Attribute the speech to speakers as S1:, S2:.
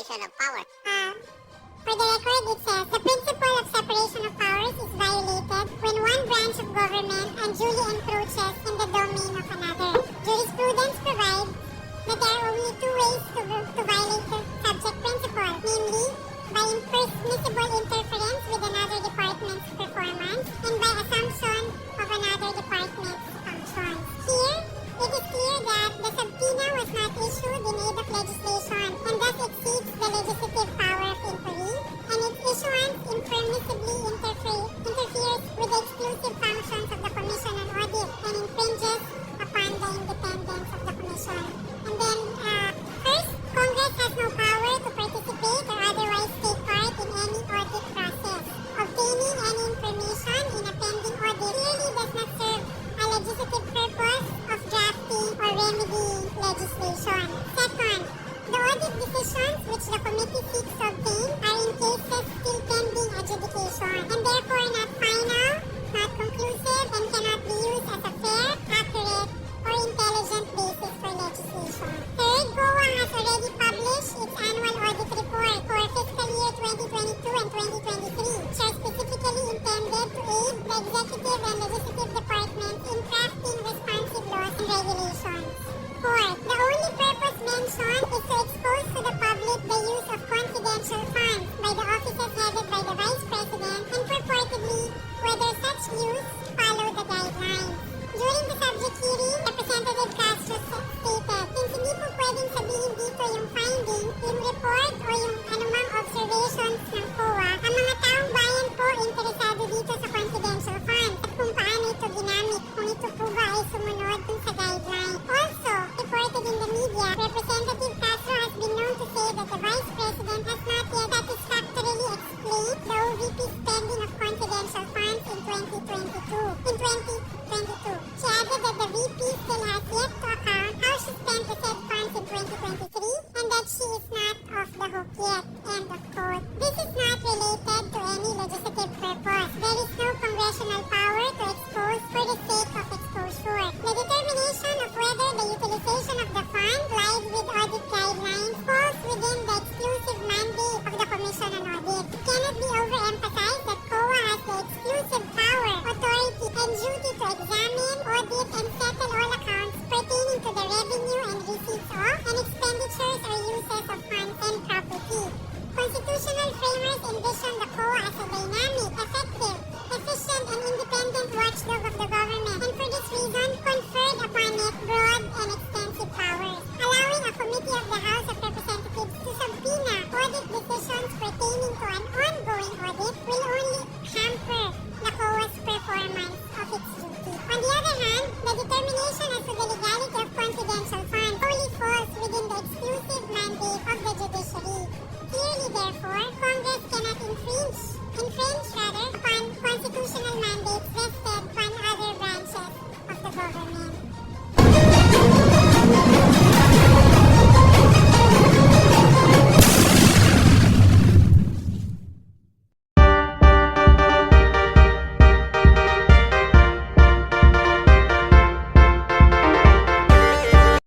S1: separation of power.
S2: For the record, it says, the principle of separation of powers is violated when one branch of government unduly encroaches in the domain of another. Jurisprudence provides that there are only two ways to violate the subject principle, namely, by impermissible interference